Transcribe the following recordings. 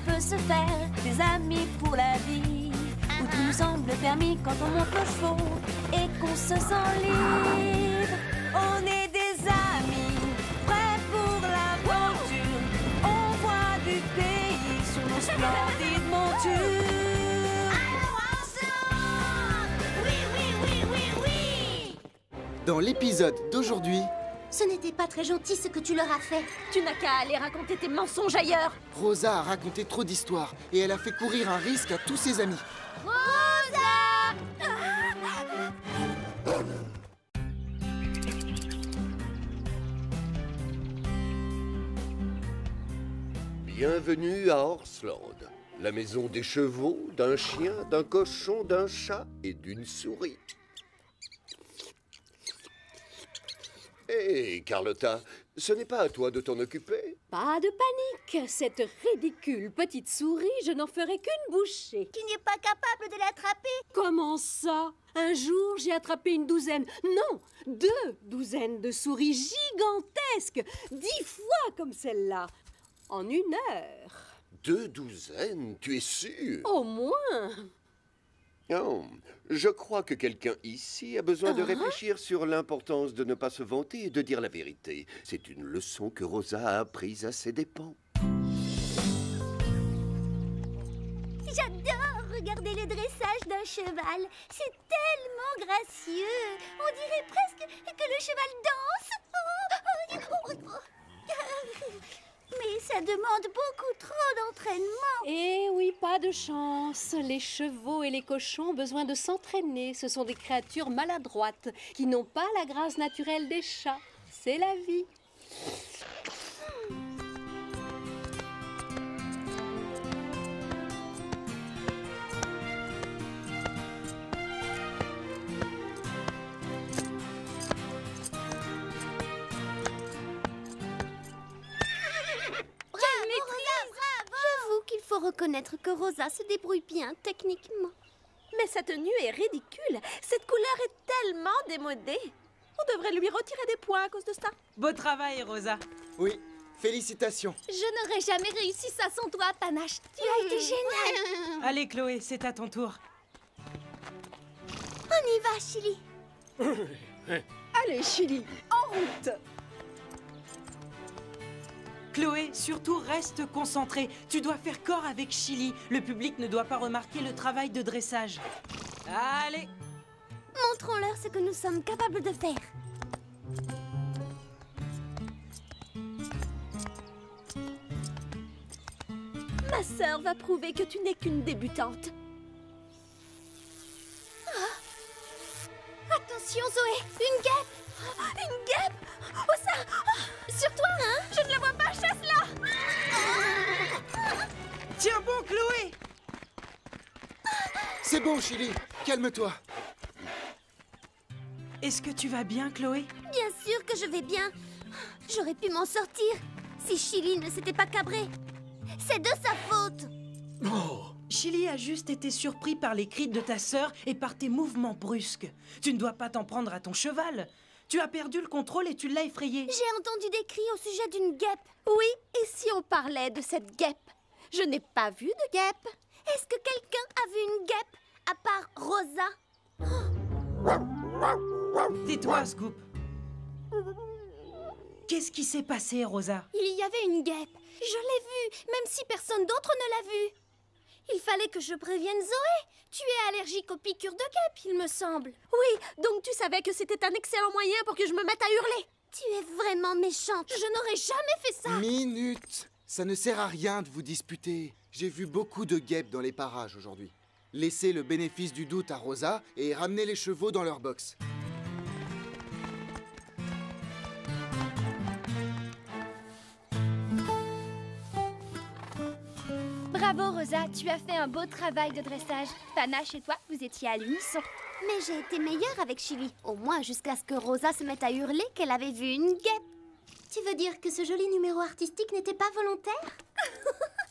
peut se faire des amis pour la vie, où tout nous semble permis quand on monte nos chevaux et qu'on se sent libre. On est des amis, prêts pour l'aventure. On voit du pays sur nos splendides montures. Alors ensemble! Oui, oui, oui, oui, oui! Dans l'épisode d'aujourd'hui, Ce n'était pas très gentil ce que tu leur as fait. Tu n'as qu'à aller raconter tes mensonges ailleurs. Rosa a raconté trop d'histoires et elle a fait courir un risque à tous ses amis. Rosa! Bienvenue à Horseland, la maison des chevaux, d'un chien, d'un cochon, d'un chat et d'une souris. Hé, Carlotta, ce n'est pas à toi de t'en occuper? Pas de panique, cette ridicule petite souris, je n'en ferai qu'une bouchée. Tu n'es pas capable de l'attraper? Comment ça? Un jour, j'ai attrapé une douzaine, non, 2 douzaines de souris gigantesques, 10 fois comme celle-là, en 1 heure. 2 douzaines, tu es sûr? Au moins. Oh, je crois que quelqu'un ici a besoin de réfléchir sur l'importance de ne pas se vanter et de dire la vérité. C'est une leçon que Rosa a apprise à ses dépens. J'adore regarder le dressage d'un cheval. C'est tellement gracieux. On dirait presque que le cheval danse. Mais ça demande beaucoup trop d'entraînement. Eh oui, pas de chance. Les chevaux et les cochons ont besoin de s'entraîner. Ce sont des créatures maladroites qui n'ont pas la grâce naturelle des chats. C'est la vie. J'avoue qu'il faut reconnaître que Rosa se débrouille bien techniquement. Mais sa tenue est ridicule. Cette couleur est tellement démodée. On devrait lui retirer des points à cause de ça. Beau travail, Rosa. Oui, félicitations. Je n'aurais jamais réussi ça sans toi, Panache. Tu as été génial. Allez, Chloé, c'est à ton tour. On y va, Chili. Allez, Chili, en route. Chloé, surtout reste concentrée. Tu dois faire corps avec Chili. Le public ne doit pas remarquer le travail de dressage. Allez! Montrons-leur ce que nous sommes capables de faire. Ma sœur va prouver que tu n'es qu'une débutante. Attention, Zoé, une guêpe. Une guêpe! Oh ça! Sur toi, hein? Je ne la vois pas, chasse-la! Tiens bon, Chloé! C'est bon, Chili, calme-toi. Est-ce que tu vas bien, Chloé? Bien sûr que je vais bien. J'aurais pu m'en sortir si Chili ne s'était pas cabré. C'est de sa faute. Chili a juste été surpris par les cris de ta sœur et par tes mouvements brusques. Tu ne dois pas t'en prendre à ton cheval. Tu as perdu le contrôle et tu l'as effrayé. J'ai entendu des cris au sujet d'une guêpe. Oui, et si on parlait de cette guêpe? Je n'ai pas vu de guêpe. Est-ce que quelqu'un a vu une guêpe à part Rosa? Tais-toi, Scoop. Qu'est-ce qui s'est passé, Rosa? Il y avait une guêpe. Je l'ai vue, même si personne d'autre ne l'a vue. Il fallait que je prévienne Zoé. Tu es allergique aux piqûres de guêpe, il me semble. Oui, donc tu savais que c'était un excellent moyen pour que je me mette à hurler. Tu es vraiment méchante. Je n'aurais jamais fait ça. Minute. Ça ne sert à rien de vous disputer. J'ai vu beaucoup de guêpes dans les parages aujourd'hui. Laissez le bénéfice du doute à Rosa et ramenez les chevaux dans leur box. Bravo Rosa, tu as fait un beau travail de dressage. Panache et toi, vous étiez à l'unisson. Mais j'ai été meilleure avec Chili. Au moins jusqu'à ce que Rosa se mette à hurler qu'elle avait vu une guêpe. Tu veux dire que ce joli numéro artistique n'était pas volontaire?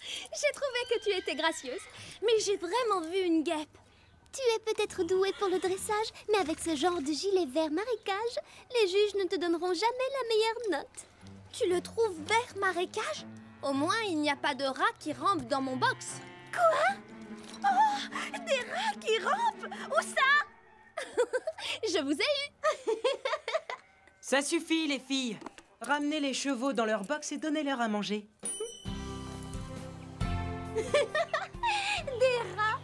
J'ai trouvé que tu étais gracieuse. Mais j'ai vraiment vu une guêpe. Tu es peut-être douée pour le dressage, mais avec ce genre de gilet vert marécage, les juges ne te donneront jamais la meilleure note. Tu le trouves vert marécage? Au moins, il n'y a pas de rats qui rampent dans mon box. Des rats qui rampent! Où ça? Je vous ai eu. Ça suffit, les filles. Ramenez les chevaux dans leur box et donnez-leur à manger. Des rats?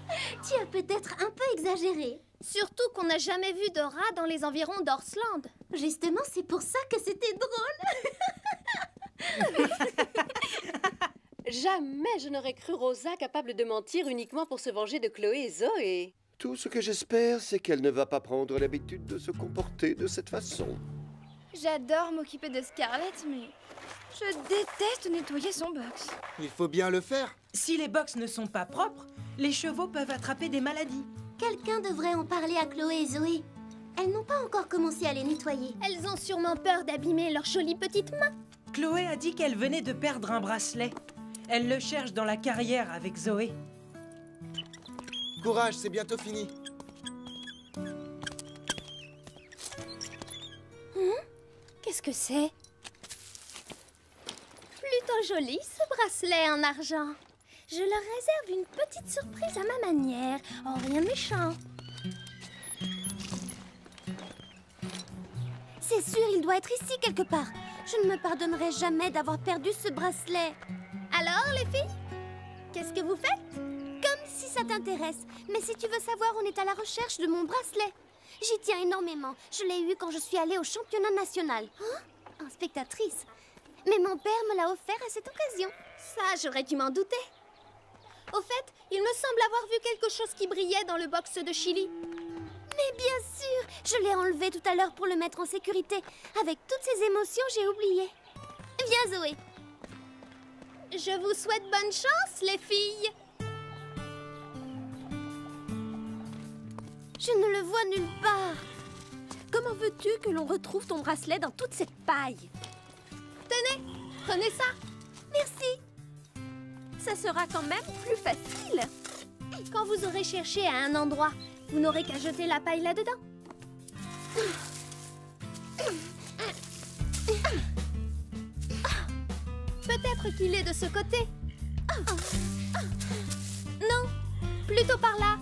Tu as peut-être un peu exagéré. Surtout qu'on n'a jamais vu de rats dans les environs d'Orsland. Justement, c'est pour ça que c'était drôle. Jamais je n'aurais cru Rosa capable de mentir uniquement pour se venger de Chloé et Zoé. Tout ce que j'espère, c'est qu'elle ne va pas prendre l'habitude de se comporter de cette façon. J'adore m'occuper de Scarlett, mais je déteste nettoyer son box. Il faut bien le faire. Si les box ne sont pas propres, les chevaux peuvent attraper des maladies. Quelqu'un devrait en parler à Chloé et Zoé. Elles n'ont pas encore commencé à les nettoyer. Elles ont sûrement peur d'abîmer leurs jolies petites mains. Chloé a dit qu'elle venait de perdre un bracelet. Elle le cherche dans la carrière avec Zoé. Courage, c'est bientôt fini. Qu'est-ce que c'est? Plutôt joli, ce bracelet en argent. Je leur réserve une petite surprise à ma manière. Oh, rien de méchant. C'est sûr, il doit être ici quelque part. Je ne me pardonnerai jamais d'avoir perdu ce bracelet. Alors, les filles? Qu'est-ce que vous faites? Comme si ça t'intéresse. Mais si tu veux savoir, on est à la recherche de mon bracelet. J'y tiens énormément. Je l'ai eu quand je suis allée au championnat national. En spectatrice. Mais mon père me l'a offert à cette occasion. Ça, j'aurais dû m'en douter. Au fait, il me semble avoir vu quelque chose qui brillait dans le box de Chili. Mais bien sûr, je l'ai enlevé tout à l'heure pour le mettre en sécurité. Avec toutes ces émotions, j'ai oublié. Viens, Zoé. Je vous souhaite bonne chance, les filles. Je ne le vois nulle part. Comment veux-tu que l'on retrouve ton bracelet dans toute cette paille? Tenez, prenez ça. Merci. Ça sera quand même plus facile. Quand vous aurez cherché à un endroit, vous n'aurez qu'à jeter la paille là-dedans. Peut-être qu'il est de ce côté. Non, plutôt par là.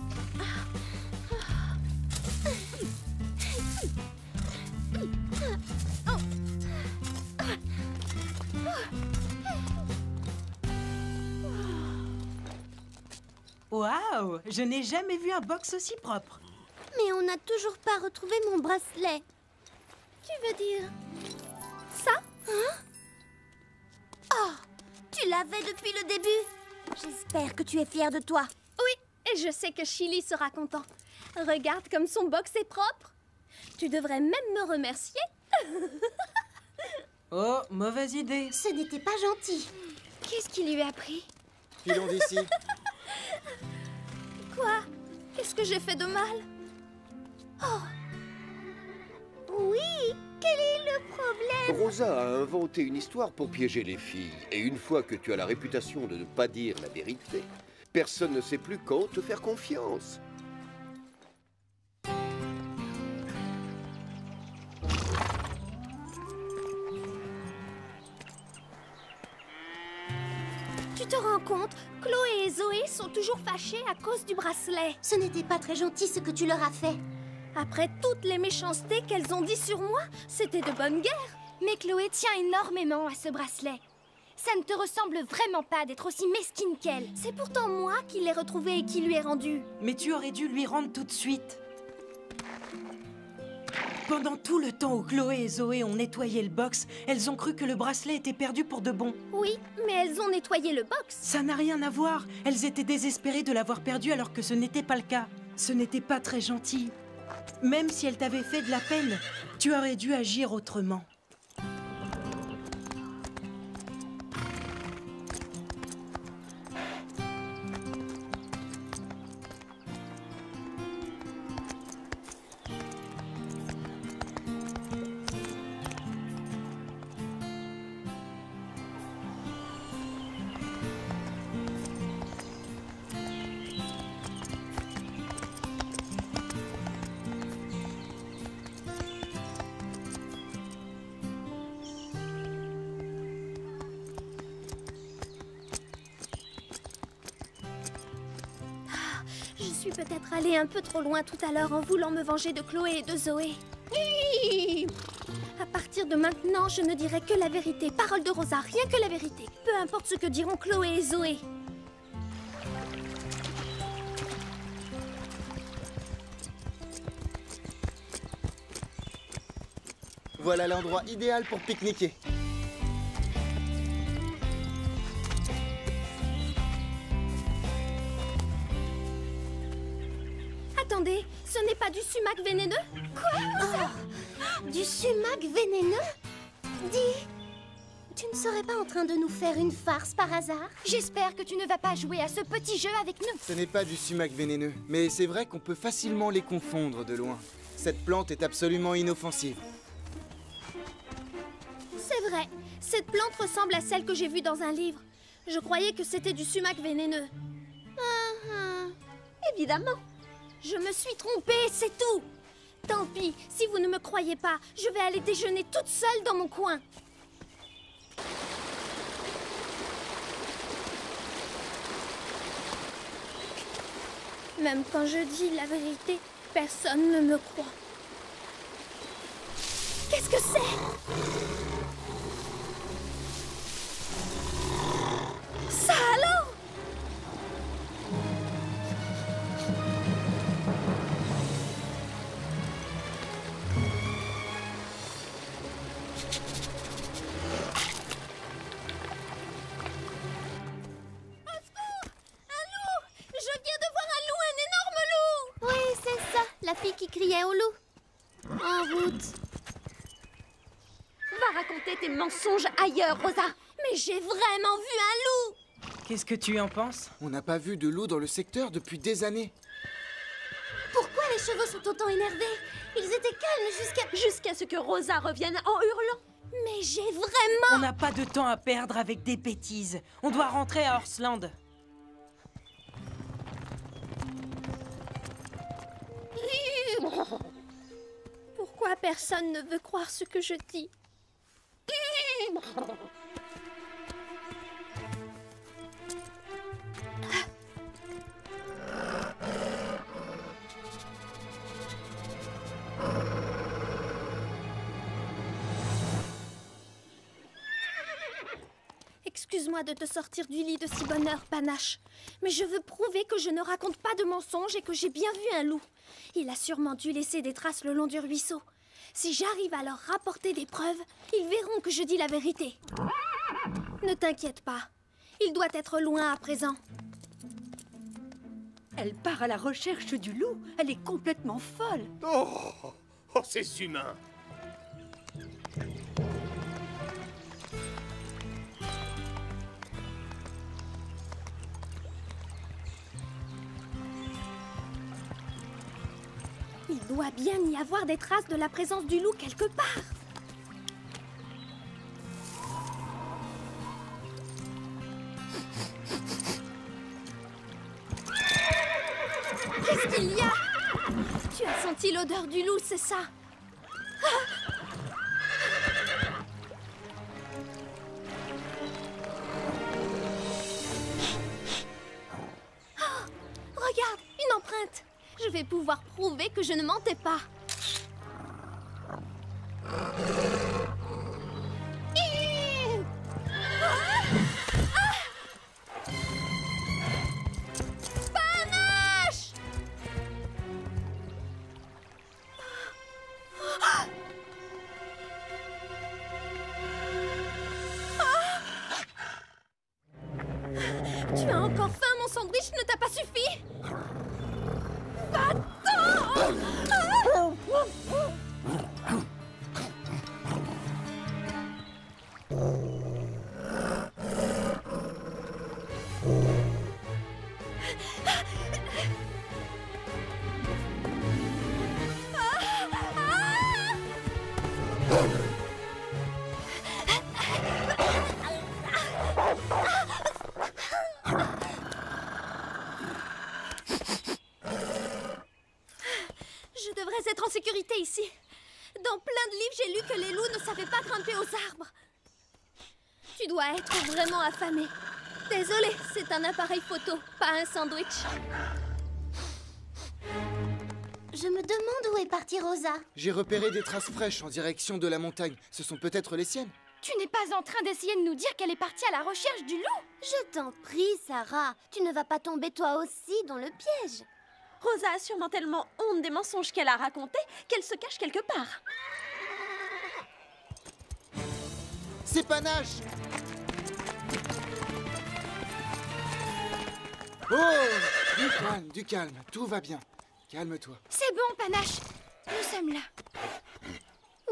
Waouh! Je n'ai jamais vu un box aussi propre. Mais on n'a toujours pas retrouvé mon bracelet. Tu veux dire ça? Hein? Oh, tu l'avais depuis le début. J'espère que tu es fière de toi. Oui, et je sais que Chili sera content. Regarde comme son box est propre. Tu devrais même me remercier. Oh, mauvaise idée. Ce n'était pas gentil. Qu'est-ce qui lui a pris? Filons d'ici. Quoi? Qu'est-ce que j'ai fait de mal? Oh. Oui, quel est le problème? Rosa a inventé une histoire pour piéger les filles. Et une fois que tu as la réputation de ne pas dire la vérité, personne ne sait plus quand te faire confiance. Tu te rends compte? Chloé et Zoé sont toujours fâchées à cause du bracelet. Ce n'était pas très gentil ce que tu leur as fait. Après toutes les méchancetés qu'elles ont dit sur moi, c'était de bonne guerre. Mais Chloé tient énormément à ce bracelet. Ça ne te ressemble vraiment pas d'être aussi mesquine qu'elle. C'est pourtant moi qui l'ai retrouvé et qui lui ai rendu. Mais tu aurais dû lui rendre tout de suite. Pendant tout le temps où Chloé et Zoé ont nettoyé le box, elles ont cru que le bracelet était perdu pour de bon. Oui, mais elles ont nettoyé le box. Ça n'a rien à voir. Elles étaient désespérées de l'avoir perdu alors que ce n'était pas le cas. Ce n'était pas très gentil. Même si elles t'avaient fait de la peine, tu aurais dû agir autrement. suis peut-être allée un peu trop loin tout à l'heure en voulant me venger de Chloé et de Zoé. À partir de maintenant, je ne dirai que la vérité. Parole de Rosa, rien que la vérité. Peu importe ce que diront Chloé et Zoé. Voilà l'endroit idéal pour pique-niquer. Attendez, ce n'est pas du sumac vénéneux? Quoi? Du sumac vénéneux? Dis, tu ne serais pas en train de nous faire une farce par hasard? J'espère que tu ne vas pas jouer à ce petit jeu avec nous. Ce n'est pas du sumac vénéneux, mais c'est vrai qu'on peut facilement les confondre de loin. Cette plante est absolument inoffensive. C'est vrai, cette plante ressemble à celle que j'ai vue dans un livre. Je croyais que c'était du sumac vénéneux. Évidemment. Je me suis trompée, c'est tout. Tant pis, si vous ne me croyez pas, je vais aller déjeuner toute seule dans mon coin. Même quand je dis la vérité, personne ne me croit. Qu'est-ce que c'est? Ça alors? La fille qui criait au loup. En route. Va raconter tes mensonges ailleurs, Rosa. Mais j'ai vraiment vu un loup. Qu'est-ce que tu en penses? On n'a pas vu de loup dans le secteur depuis des années. Pourquoi les chevaux sont autant énervés? Ils étaient calmes Jusqu'à ce que Rosa revienne en hurlant. Mais j'ai vraiment... On n'a pas de temps à perdre avec des bêtises. On doit rentrer à Horsland. Pourquoi personne ne veut croire ce que je dis? Excuse-moi de te sortir du lit de si bonne heure, Panache. Mais je veux prouver que je ne raconte pas de mensonges et que j'ai bien vu un loup. Il a sûrement dû laisser des traces le long du ruisseau. Si j'arrive à leur rapporter des preuves, ils verront que je dis la vérité. Ne t'inquiète pas. Il doit être loin à présent. Elle part à la recherche du loup. Elle est complètement folle. Oh, ces humains! Il doit bien y avoir des traces de la présence du loup quelque part. Qu'est-ce qu'il y a? Tu as senti l'odeur du loup, c'est ça? Regarde, une empreinte. Je vais pouvoir prouver que je ne mentais pas. Panache! Tu as encore faim, mon sandwich ne t'a pas suffi? Je devrais être en sécurité ici. Dans plein de livres, j'ai lu que les loups ne savaient pas grimper aux arbres. Tu dois être vraiment affamé. Désolée, c'est un appareil photo, pas un sandwich. Je me demande où est partie Rosa. J'ai repéré des traces fraîches en direction de la montagne. Ce sont peut-être les siennes. Tu n'es pas en train d'essayer de nous dire qu'elle est partie à la recherche du loup? Je t'en prie, Sarah. Tu ne vas pas tomber toi aussi dans le piège. Rosa a sûrement tellement honte des mensonges qu'elle a racontés qu'elle se cache quelque part. C'est Panache! Oh! Du calme, tout va bien. Calme-toi. C'est bon, Panache. Nous sommes là.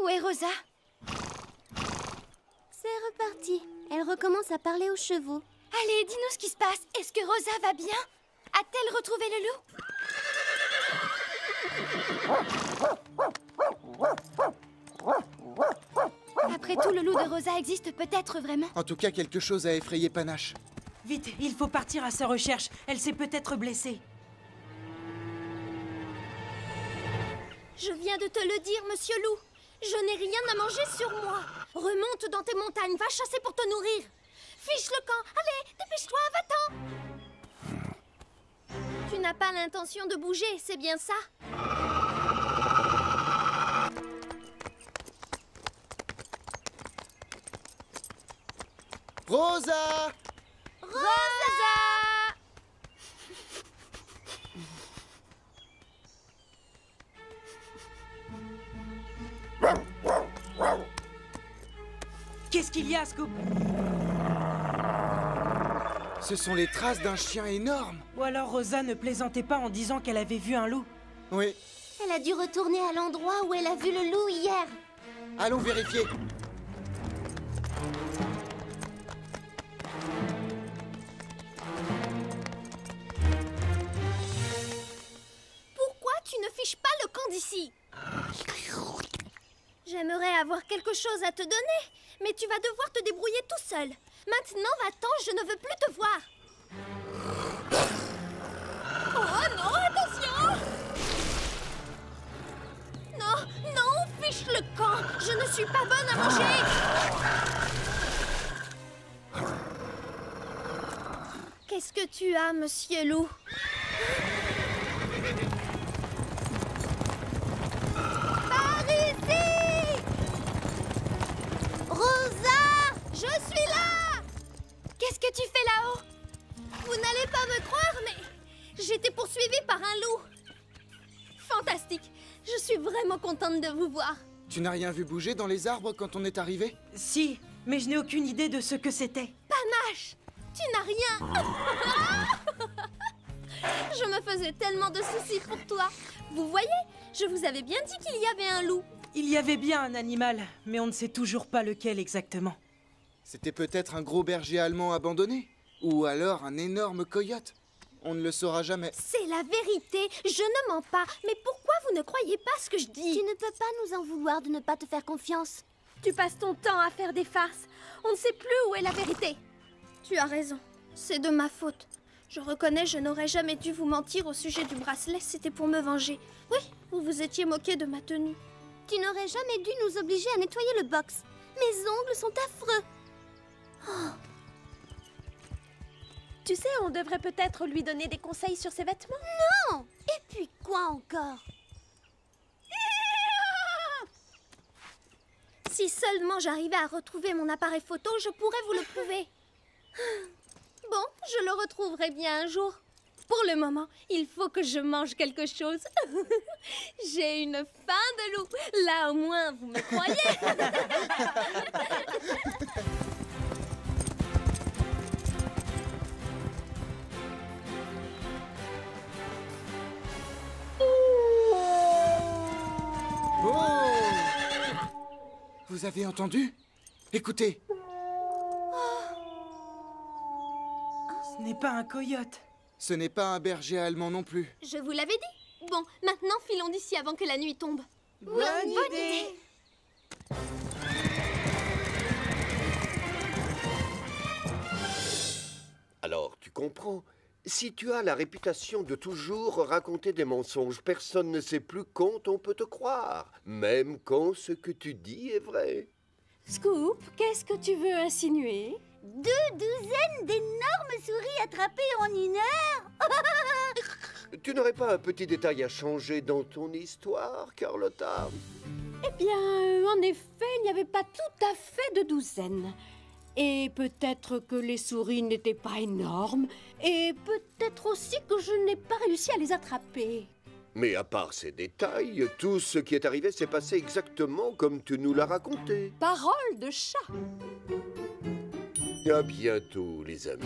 Où est Rosa? C'est reparti. Elle recommence à parler aux chevaux. Allez, dis-nous ce qui se passe. Est-ce que Rosa va bien? A-t-elle retrouvé le loup? Après tout, le loup de Rosa existe peut-être vraiment. En tout cas, quelque chose a effrayé Panache. Vite, il faut partir à sa recherche. Elle s'est peut-être blessée. Je viens de te le dire, monsieur Loup. Je n'ai rien à manger sur moi. Remonte dans tes montagnes, va chasser pour te nourrir. Fiche le camp. Allez, dépêche-toi, va-t'en. Tu n'as pas l'intention de bouger, c'est bien ça? Rosa! Rosa! Qu'est-ce qu'il y a, Scoop? Ce sont les traces d'un chien énorme. Ou alors Rosa ne plaisantait pas en disant qu'elle avait vu un loup. Oui. Elle a dû retourner à l'endroit où elle a vu le loup hier. Allons vérifier. Pourquoi tu ne fiches pas le camp d'ici? J'aimerais avoir quelque chose à te donner, mais tu vas devoir te débrouiller tout seul. Maintenant, va-t'en, je ne veux plus te voir. Oh non, attention! Non, non, fiche le camp. Je ne suis pas bonne à manger. Qu'est-ce que tu as, monsieur Loup? Par ici! Rosa! Je suis là! Qu'est-ce que tu fais là-haut? Vous n'allez pas me croire, mais j'étais poursuivie par un loup. Fantastique! Je suis vraiment contente de vous voir. Tu n'as rien vu bouger dans les arbres quand on est arrivé? Si, mais je n'ai aucune idée de ce que c'était. Panache! Tu n'as rien! Je me faisais tellement de soucis pour toi. Vous voyez, je vous avais bien dit qu'il y avait un loup. Il y avait bien un animal, mais on ne sait toujours pas lequel exactement. C'était peut-être un gros berger allemand abandonné? Ou alors un énorme coyote? On ne le saura jamais. C'est la vérité, je ne mens pas. Mais pourquoi vous ne croyez pas ce que je dis? Tu ne peux pas nous en vouloir de ne pas te faire confiance. Tu passes ton temps à faire des farces. On ne sait plus où est la vérité. Tu as raison, c'est de ma faute. Je reconnais, je n'aurais jamais dû vous mentir au sujet du bracelet, c'était pour me venger. Oui, vous vous étiez moqué de ma tenue. Tu n'aurais jamais dû nous obliger à nettoyer le box. Mes ongles sont affreux. Oh. Tu sais, on devrait peut-être lui donner des conseils sur ses vêtements. Non! Et puis quoi encore? Si seulement j'arrivais à retrouver mon appareil photo, je pourrais vous le prouver. Bon, je le retrouverai bien un jour. Pour le moment, il faut que je mange quelque chose. J'ai une faim de loup. Là, au moins, vous me croyez. Oh! Vous avez entendu? Écoutez. Ce n'est pas un coyote. Ce n'est pas un berger allemand non plus. Je vous l'avais dit. Bon, maintenant, filons d'ici avant que la nuit tombe. Bonne idée. Alors, tu comprends? Si tu as la réputation de toujours raconter des mensonges, personne ne sait plus quand on peut te croire, même quand ce que tu dis est vrai. Scoop, qu'est-ce que tu veux insinuer? 2 douzaines d'énormes souris attrapées en 1 heure? Tu n'aurais pas un petit détail à changer dans ton histoire, Carlotta? Eh bien, en effet, il n'y avait pas tout à fait de douzaine. Et peut-être que les souris n'étaient pas énormes. Et peut-être aussi que je n'ai pas réussi à les attraper. Mais à part ces détails, tout ce qui est arrivé s'est passé exactement comme tu nous l'as raconté. Parole de chat. À bientôt, les amis.